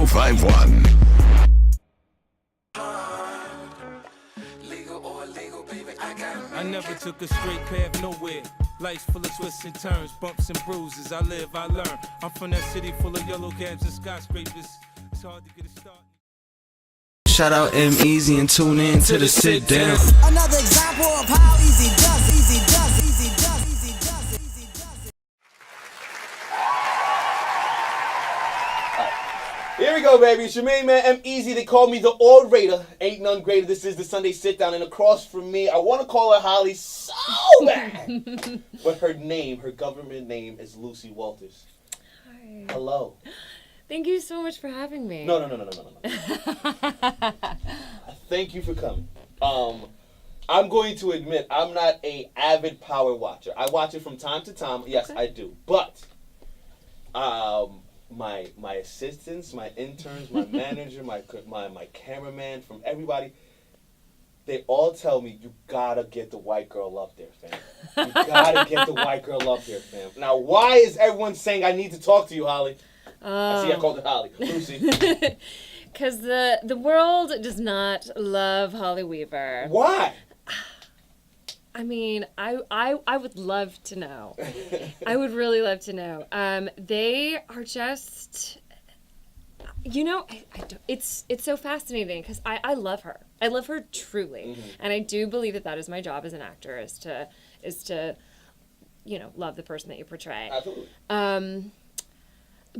1051. I never took a straight path nowhere. Life's full of twists and turns, bumps and bruises. I live, I learn. I'm from that city full of yellow cabs and skyscrapers. It's hard to get a start. Shout out EmEz and tune in to the sit down. Another example of how easy does, easy does, easy does, easy does, easy does. Here we go, baby. It's your main man, EmEz. They call me the orator. Ain't none greater. This is the Sunday Sit Down. And across from me, I want to call her Holly so bad. But her name, her government name is Lucy Walters. Hi. Hello. Thank you so much for having me. No. Thank you for coming. I'm going to admit, I'm not a avid Power watcher. I watch it from time to time. Yes, okay. I do. But my assistants, my interns, my manager, my cameraman, from everybody, they all tell me, you gotta get the white girl up there, fam. You gotta get the white girl up there, fam. Now, why is everyone saying I need to talk to you, Holly? I see I called her Holly. Lucy. Because the world does not love Holly Weaver. Why? I mean, I would love to know. I would really love to know. They are just, you know, it's so fascinating because I love her. I love her truly. Mm-hmm. And I do believe that is my job as an actor is to, you know, love the person that you portray. Absolutely.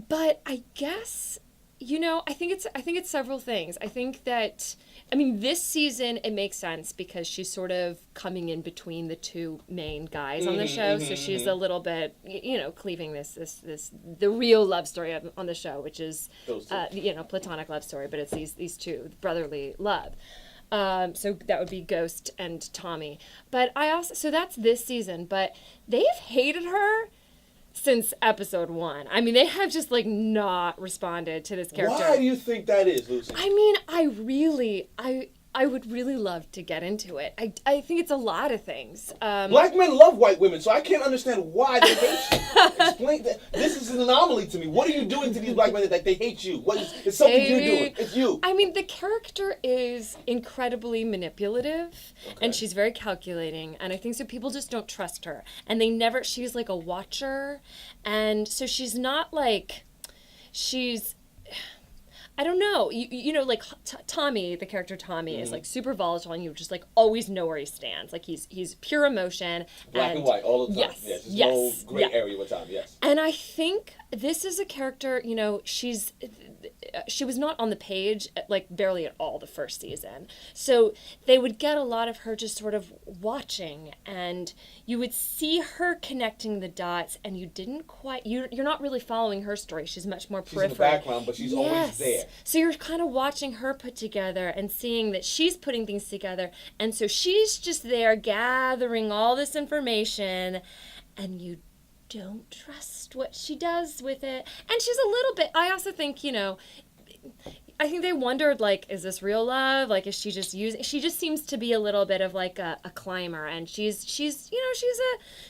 But I guess, you know, I think it's several things. I think that, I mean, this season it makes sense because she's sort of coming in between the two main guys on the show. So she's a little bit, you know, cleaving this the real love story on the show, which is, you know, platonic love story, but it's these two, brotherly love. So that would be Ghost and Tommy. But so that's this season, but they've hated her since episode 1. I mean, they have just like not responded to this character. Why do you think that is, Lucy? I mean, I would really love to get into it. I think it's a lot of things. Black men love white women, so I can't understand why they hate you. Explain that. This is an anomaly to me. What are you doing to these black men that they hate you? It's something you're doing. It's you. I mean, the character is incredibly manipulative, and she's very calculating, and I think so people just don't trust her. And she's like a watcher, and so she's not like, I don't know. You know, like Tommy, the character Tommy, is like super volatile, and you just like always know where he stands. Like he's pure emotion. Black and white all the time. Yes. There's no gray area with Tommy. Yes. And I think this is a character. You know, she was not on the page like barely at all the first season. So they would get a lot of her just sort of watching, and you would see her connecting the dots, and you didn't quite. You're not really following her story. She's much more peripheral. She's in the background, but she's always there. So you're kind of watching her put together and seeing that she's putting things together. And so she's just there gathering all this information, and you don't trust what she does with it. And she's a little bit, I also think, you know, I think they wondered, like, is this real love? Like, is she just she just seems to be a little bit of like a climber, and she's you know,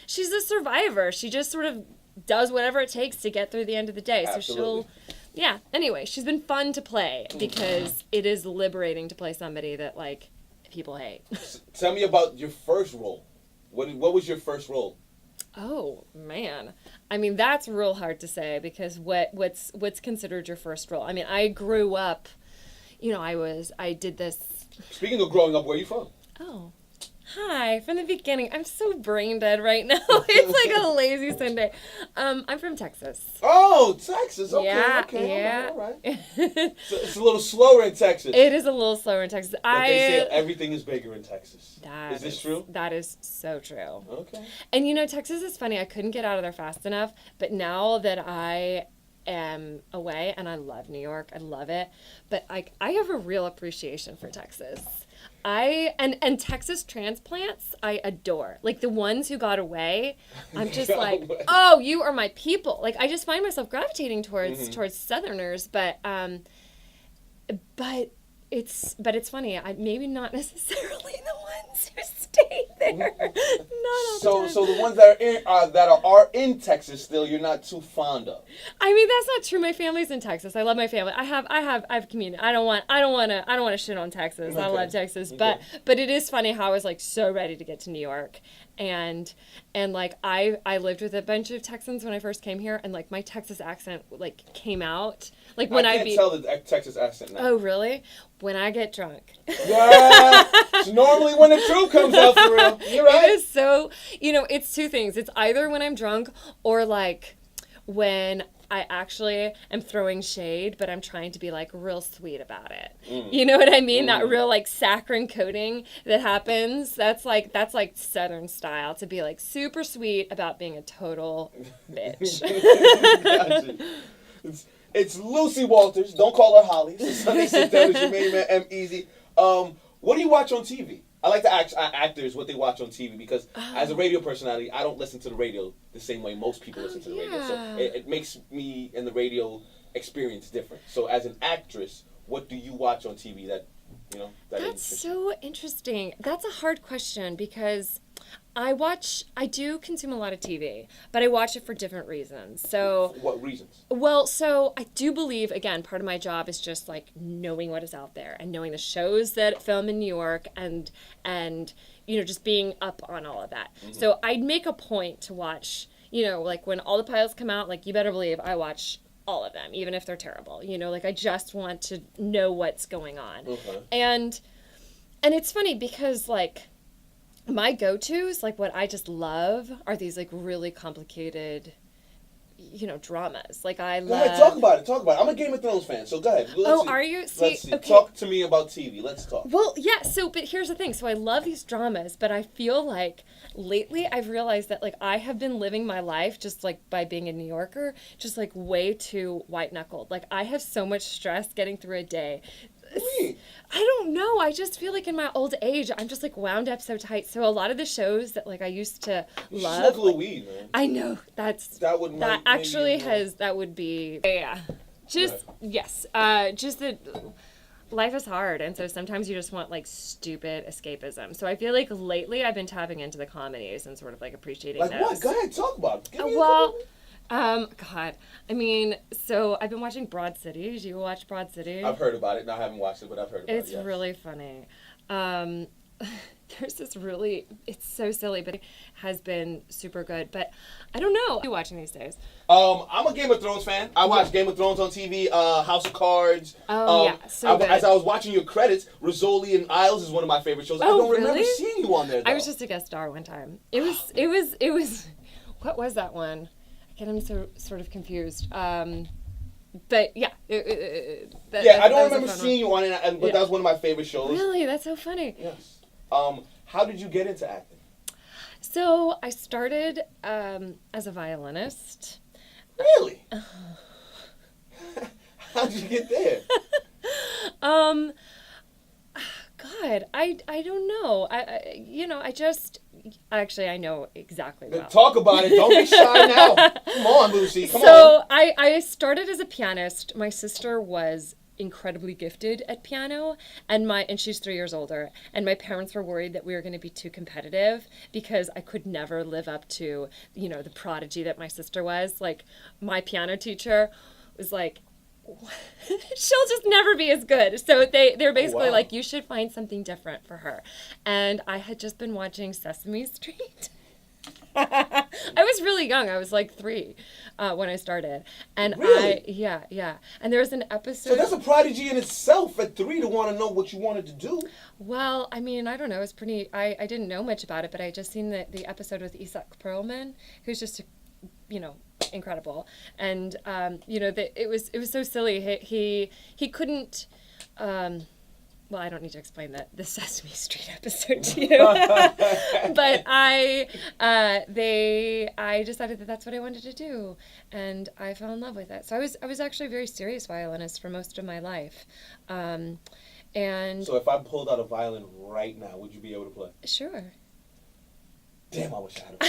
she's a survivor. She just sort of does whatever it takes to get through the end of the day. Absolutely. So anyway, she's been fun to play because it is liberating to play somebody that, like, people hate. Tell me about your first role. What was your first role? Oh, man. I mean, that's real hard to say because what's considered your first role? I mean, I grew up, you know, I did this. Speaking of growing up, where are you from? Oh. Hi, from the beginning. I'm so brain dead right now. It's like a lazy Sunday. I'm from Texas. Oh, Texas. Okay, yeah. All right. So it's a little slower in Texas. It is a little slower in Texas. But they say everything is bigger in Texas. Is this true? That is so true. Okay. And you know, Texas is funny. I couldn't get out of there fast enough, but now that I am away, and I love New York, I love it, but I have a real appreciation for Texas. And Texas transplants, I adore. Like the ones who got away, I'm just like, oh, you are my people. Like I just find myself gravitating towards Southerners, but it's funny. I maybe not necessarily the ones who stayed there. there. Not all So, the time. so the ones that are in Texas still, you're not too fond of. I mean, that's not true. My family's in Texas. I love my family. I have community. I don't want to shit on Texas. I Okay. love Texas, Okay. but it is funny how I was like so ready to get to New York, and like I lived with a bunch of Texans when I first came here, and like my Texas accent like came out like when I can't tell the Texas accent now. Oh really? When I get drunk. Yeah, it's normally when the truth comes out for real. You're right. It is so, it's two things. It's either when I'm drunk or like when I actually am throwing shade, but I'm trying to be like real sweet about it. You know what I mean? That real like saccharine coating that happens. That's like Southern style, to be like super sweet about being a total bitch. Gotcha. It's Lucy Walters. Don't call her Holly. This is Sunday Sit Down with your main man, EmEz. What do you watch on TV? I like to ask actors what they watch on TV because as a radio personality, I don't listen to the radio the same way most people listen to the radio. So yeah. it makes me and the radio experience different. So as an actress, what do you watch on TV that That's interests you? so interesting. That's a hard question because I do consume a lot of TV, but I watch it for different reasons. So, What reasons? well, so I do believe, again, part of my job is just like knowing what is out there and knowing the shows that film in New York and just being up on all of that. So I'd make a point to watch, like when all the pilots come out, like you better believe I watch all of them, even if they're terrible. Like I just want to know what's going on. Okay. And it's funny because like my go-tos, like what I just love are these like really complicated, dramas. Like I Go love. ahead, talk about it. I'm a Game of Thrones fan, so go ahead. Are you? Let's see. Okay. Talk to me about TV. Let's talk. Well, yeah, but here's the thing. So I love these dramas, but I feel like lately I've realized that like I have been living my life just like by being a New Yorker, just like way too white-knuckled. Like I have so much stress getting through a day. Me. I don't know. I just feel like in my old age, I'm just like wound up so tight. So a lot of the shows that like I used to You should love. smoke a little weed, man. I know That would that maybe actually you- that would be yeah. Just yes. Just that life is hard, and so sometimes you just want like stupid escapism. So I feel like lately I've been tapping into the comedies and sort of like appreciating Like those. what? Go ahead, talk about it. Give me a Well, couple. God, I mean, so I've been watching Broad City. Did you watch Broad City? I've heard about it. No, I haven't watched it, but I've heard about It's it. Yes. really funny. There's this it's so silly, but it has been super good. But I don't know. What are you watching these days? I'm a Game of Thrones fan. I watch Game of Thrones on TV, House of Cards. Oh, yeah, so good. As I was watching your credits, Rizzoli and Isles is one of my favorite shows. I Oh, don't remember really? seeing you on there, though. I was just a guest star one time. It was, what was that one? I'm so sort of confused. But yeah. I That don't was a remember fun seeing you on it, but that was one of my favorite shows. one. Really? That's so funny. Yes. How did you get into acting? So I started as a violinist. Really? How did you get there? God, I don't know. I know exactly well. Talk about it. Don't be shy now. Come on, Lucy. Come on. So I started as a pianist. My sister was incredibly gifted at piano, and she's 3 years older, and my parents were worried that we were going to be too competitive because I could never live up to the prodigy that my sister was. Like my piano teacher was like, she'll just never be as good. So they're basically wow. like, you should find something different for her. And I had just been watching Sesame Street. I was really young. I was like 3 when I started. And Really? Yeah. And there was an episode. So that's a prodigy in itself at 3 to want to know what you wanted to do. Well, I mean, I don't know. It's pretty, I didn't know much about it, but I just seen the episode with Isak Perlman, who's just incredible. And it was so silly. He couldn't well, I don't need to explain the Sesame Street episode to you. But I decided that that's what I wanted to do, and I fell in love with it. So I was actually a very serious violinist for most of my life. And So if I pulled out a violin right now, would you be able to play? sure. Damn, I wish I had a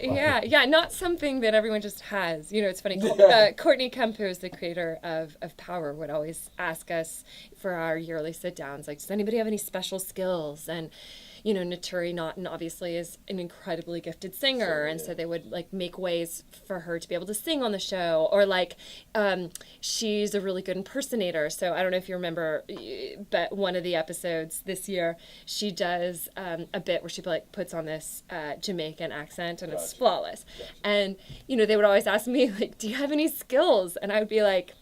violin. Yeah, not something that everyone just has. It's funny. Courtney Kemp, who is the creator of Power, would always ask us for our yearly sit-downs, like, does anybody have any special skills? And, Naturi Naughton obviously is an incredibly gifted singer, and so they would like make ways for her to be able to sing on the show, or like she's a really good impersonator. So I don't know if you remember, but one of the episodes this year, she does a bit where she like puts on this Jamaican accent, and it's flawless. And they would always ask me like, "Do you have any skills?" And I would be like,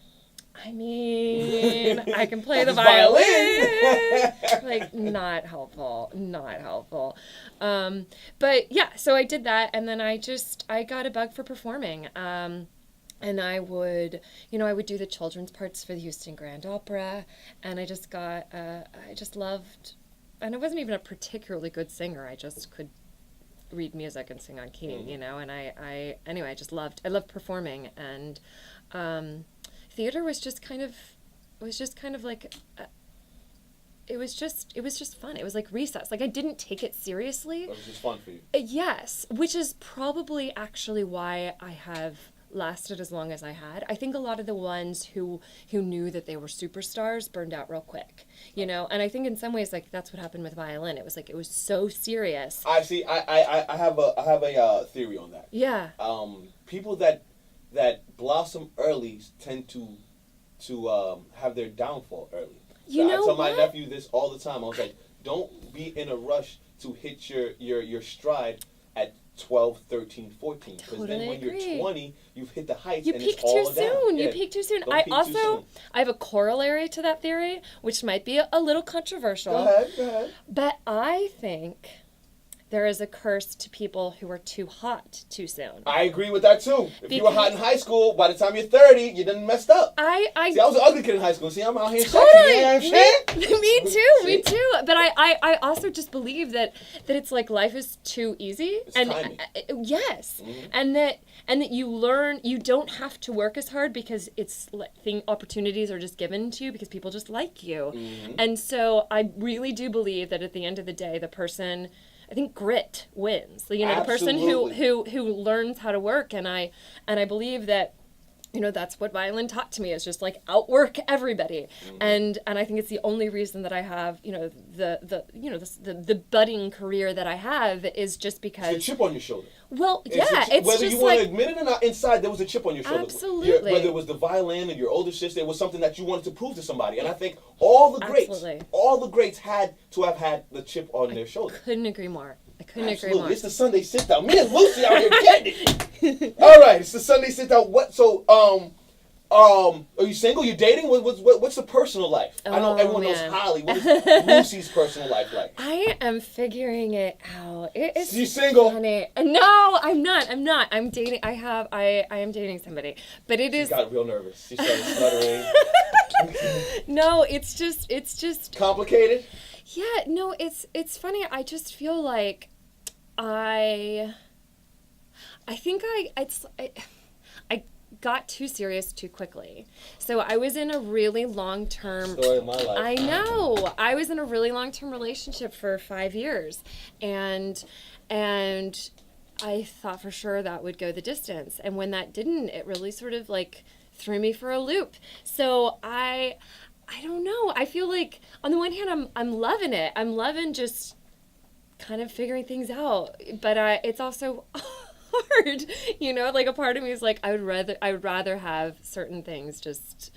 I mean, I can play the violin. Like, not helpful. But yeah, so I did that, and then I got a bug for performing. And I would do the children's parts for the Houston Grand Opera, and I just loved, and I wasn't even a particularly good singer. I just could read music and sing on key, and I loved performing, and theater was just kind of like it was just fun. It was like recess. Like I didn't take it seriously. It was just fun for you. Yes, which is probably actually why I have lasted as long as I had. I think a lot of the ones who knew that they were superstars burned out real quick, and I think in some ways like that's what happened with violin. It was like it was so serious. I see. I have a theory on that. Yeah. People that blossom early tend to have their downfall early. I tell my nephew this all the time. I was like, don't be in a rush to hit your stride at 12, 13, 14. Because then when you're 20, you've hit the heights and it's all down. You peak too soon. I have a corollary to that theory, which might be a little controversial. Go ahead. But I think there is a curse to people who are too hot too soon. I agree with that too. If you were hot in high school, by the time you're 30, you done messed up. See, I was an ugly kid in high school. See, I'm out here sexy. Me too. But I also just believe that it's like life is too easy. It's timing. Yes. Mm-hmm. And that you learn, you don't have to work as hard because opportunities are just given to you because people just like you. Mm-hmm. And so I really do believe that at the end of the day, I think grit wins. The person who learns how to work, and I believe that that's what violin taught to me, is just like outwork everybody. Mm-hmm. And I think it's the only reason that I have the budding career that I have is just because it's a chip on your shoulder. Well, it's whether just you want to admit it or not, inside there was a chip on your shoulder. Absolutely. Whether it was the violin or your older sister, it was something that you wanted to prove to somebody. And I think all the greats had to have had the chip on their shoulder. Couldn't agree more. It's the Sunday sit down. Me and Lucy out here getting it. All right, it's the Sunday sit down. What? So, are you single? You dating? What's the personal life? I know everyone knows Holly. What is Lucy's personal life like? I am figuring it out. She's single. Funny. No, I'm not. I'm dating. I am dating somebody, but it is. She got real nervous. She started stuttering. No, it's just complicated. Yeah, no, it's funny. I just feel like I think I got too serious too quickly. So I was in a really long-term... Story of my life. I know. I was in a really long-term relationship for 5 years. And I thought for sure that would go the distance. And when that didn't, it really sort of like threw me for a loop. So I don't know. I feel like on the one hand, I'm loving it. I'm loving just kind of figuring things out. But it's also hard, like a part of me is like, I would rather have certain things just.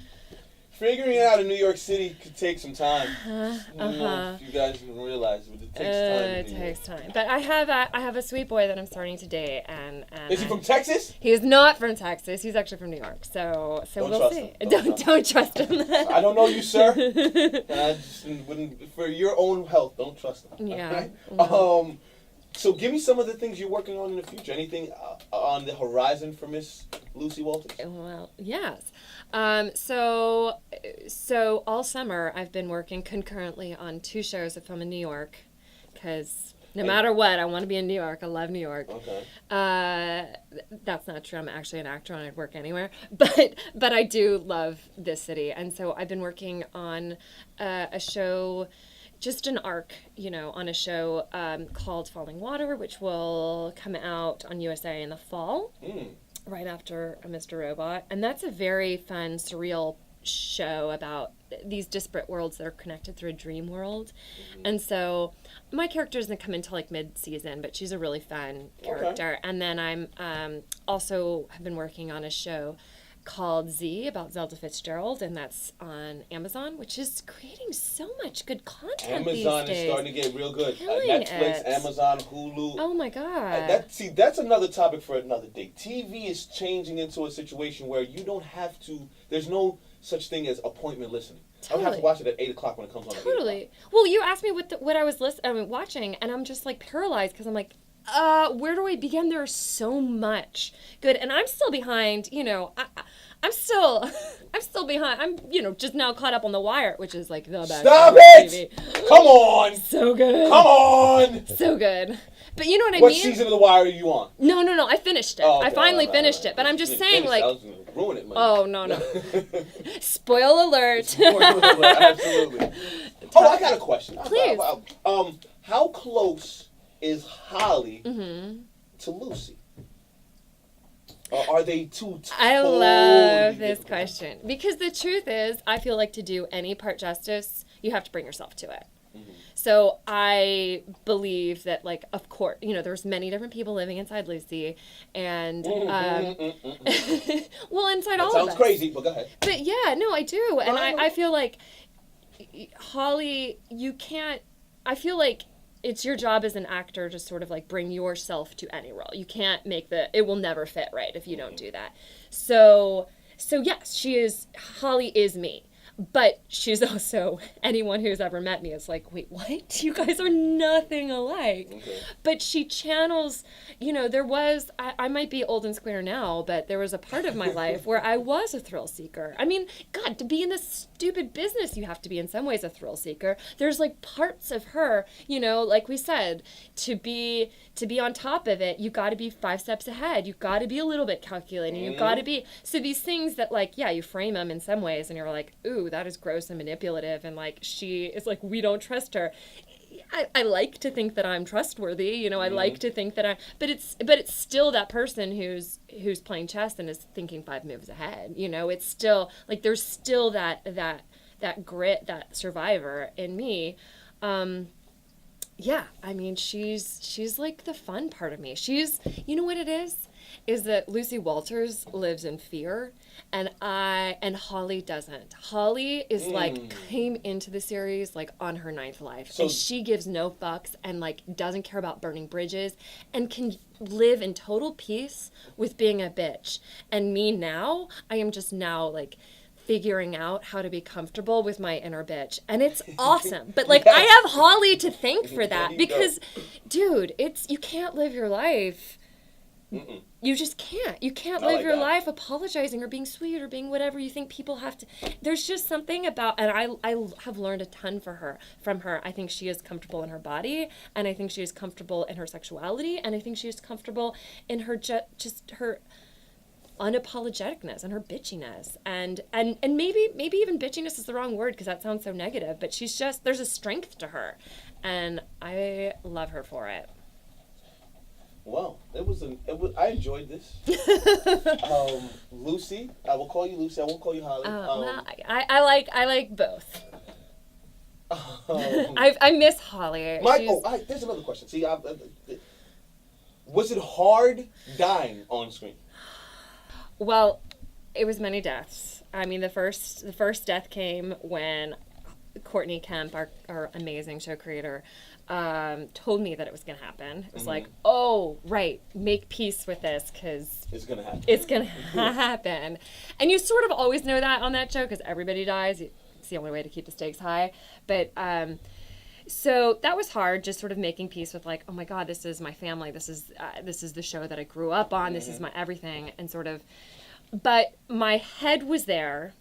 Figuring it out in New York City could take some time. I don't know if you guys can realize, but it takes time. It takes time. But I have a sweet boy that I'm starting to date, and is he from Texas? He is not from Texas. He's actually from New York. So we'll see. Don't trust him. I don't know you, sir. I just wouldn't, for your own health, don't trust him. Yeah. Right? No. So give me some of the things you're working on in the future. Anything on the horizon for Miss Lucy Walters? Well, yes. So all summer I've been working concurrently on 2 shows if I'm in New York, because no matter what, I want to be in New York. I love New York. Okay. That's not true. I'm actually an actor and I'd work anywhere, but I do love this city, and so I've been working on a show. Just an arc, on a show called Falling Water, which will come out on USA in the fall, right after Mr. Robot. And that's a very fun, surreal show about these disparate worlds that are connected through a dream world. And so my character doesn't come until like mid-season, but she's a really fun character. And then I'm also have been working on a show called Z about Zelda Fitzgerald, and that's on Amazon, which is creating so much good content these Amazon days. is starting to get real good. Killing Netflix, it. Amazon, Hulu. Oh my god. That's another topic for another day. TV is changing into a situation where you don't have to. There's no such thing as appointment listening. I don't have to Totally. watch it at 8 o'clock when it comes on. At 8 o'clock. Totally. Well, you asked me what I was watching, and I'm just like paralyzed because I'm like, where do I begin? There's so much good, and I'm still behind. You know, I'm still behind. I'm just now caught up on The Wire, which is like the best. Stop TV. it! Come on! So good. Come on! So good. But you know what I What mean? season of The Wire are you on? No. I finished it. Oh, okay, I finally all right. finished it. But I'm just You saying, finished like, it. I was gonna ruin it, man. oh no. Spoil alert. Absolutely. Oh, I got a question. Please. How close is Holly Mm-hmm. to Lucy? Are they two I totally love this different? question because the truth is, I feel like to do any part justice, you have to bring yourself to it. So I believe that, like, of course, there's many different people living inside Lucy, and well, inside all of us. Sounds crazy, but go ahead. But yeah, no, I do, and I feel like Holly, you can't. I feel like it's your job as an actor to sort of like bring yourself to any role. You can't make it will never fit right if you don't do that. So yes, Holly is me. But she's also, anyone who's ever met me is like, wait, what? You guys are nothing alike. Okay. But she channels, there was, I might be old and square now, but there was a part of my life where I was a thrill seeker. I mean, God, to be in this stupid business, you have to be in some ways a thrill seeker. There's like parts of her, like we said, to be on top of it, you got to be 5 steps ahead. You got to be a little bit calculating. You got to be, so these things that like, yeah, you frame them in some ways and you're like, ooh, that is gross and manipulative, and like she is like, we don't trust her. I like to think that I'm trustworthy, I like to think that but it's still that person who's playing chess and is thinking 5 moves ahead. It's still like there's still that grit, that survivor in me. Yeah, I mean she's like the fun part of me. She's, what it is that Lucy Walters lives in fear, and Holly doesn't. Holly is like came into the series like on her 9th life, and she gives no fucks and like doesn't care about burning bridges and can live in total peace with being a bitch. And me now, I am just now like figuring out how to be comfortable with my inner bitch, and it's awesome. But like I have Holly to thank for that because, dude, you can't live your life. You just can't. You can't live your life apologizing or being sweet or being whatever you think people have to. There's just something about, and I have learned a ton from her. I think she is comfortable in her body, and I think she is comfortable in her sexuality, and I think she is comfortable in her just her unapologeticness and her bitchiness, and maybe even bitchiness is the wrong word because that sounds so negative, but she's just, there's a strength to her, and I love her for it. Well, I enjoyed this. Lucy, I will call you Lucy. I won't call you Holly. Well, I like both. I miss Holly. There's another question. See, was it hard dying on screen? Well, it was many deaths. I mean, the first death came when Courtney Kemp, our amazing show creator, told me that it was going to happen. It was like, oh, right, make peace with this because it's going to happen. It's going to happen. And you sort of always know that on that show because everybody dies. It's the only way to keep the stakes high. But so that was hard, just sort of making peace with like, oh my God, this is my family. This is the show that I grew up on. This is my everything, and sort of. But my head was there.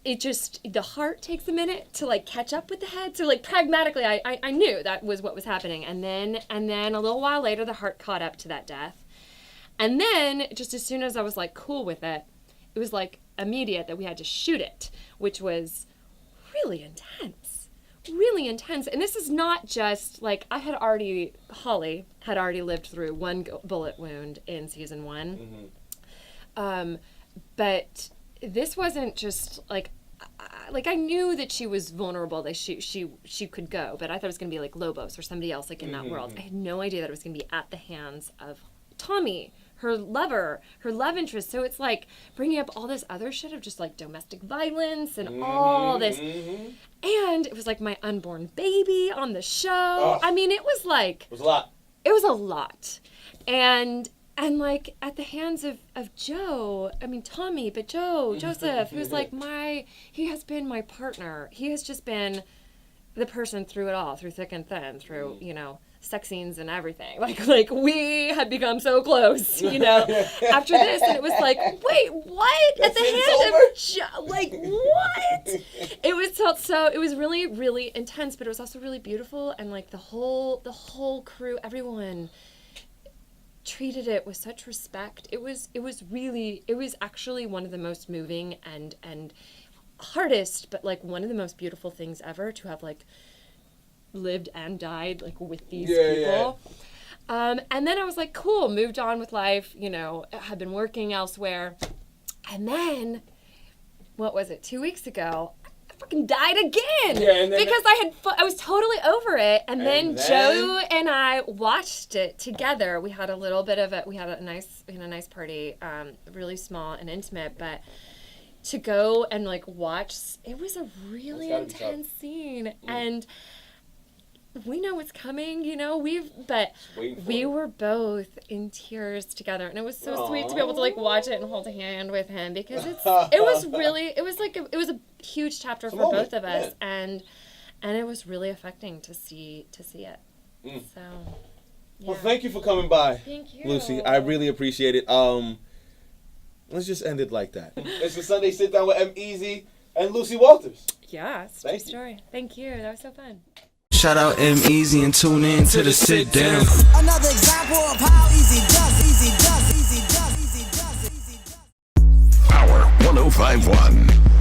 It just, the heart takes a minute to like catch up with the head. So like pragmatically, I knew that was what was happening. And then a little while later, the heart caught up to that death. And then just as soon as I was like cool with it, it was like immediate that we had to shoot it, which was really intense. Really intense. And this is not just like, Holly had already lived through one bullet wound in season 1. But this wasn't just like I knew that she was vulnerable, that she could go, but I thought it was gonna be like Lobos or somebody else like in that world. I had no idea that it was gonna be at the hands of Tommy, her lover, her love interest. So it's like bringing up all this other shit of just like domestic violence and all this. And it was like my unborn baby on the show. I mean, it was like... It was a lot. It was a lot. And like at the hands of Joe, I mean Tommy, but Joseph, who's like he has been my partner. He has just been the person through it all, through thick and thin, through, you know, sex scenes and everything. Like we had become so close, you know, after this. And it was like, wait, what? At the hands of Joe? Like, what? It was so it was really, really intense, but it was also really beautiful. And like the whole crew, everyone treated it with such respect. It was actually one of the most moving and hardest, but like one of the most beautiful things ever to have like lived and died like with these people. And then I was like, cool, moved on with life, you know, had been working elsewhere. And then, what was it, 2 weeks ago, I fucking died again because I was totally over it. And then Joe and I watched it together. We had a little bit of it. We had a nice party, really small and intimate, but to go and like watch, it was a really intense scene. And we know what's coming, you know, we were both in tears together, and it was so sweet to be able to like watch it and hold a hand with him, because it was a huge chapter for both of us, and it was really affecting to see it. So well, thank you for coming by. Thank you, Lucy. I really appreciate it. Let's just end it like that. It's the Sunday Sit Down with EmEz and Lucy Walters. Yeah, it's a true story. Thank you. That was so fun. Shout out EmEz and tune in to the Sit Down. Another example of how easy does. Power 1051.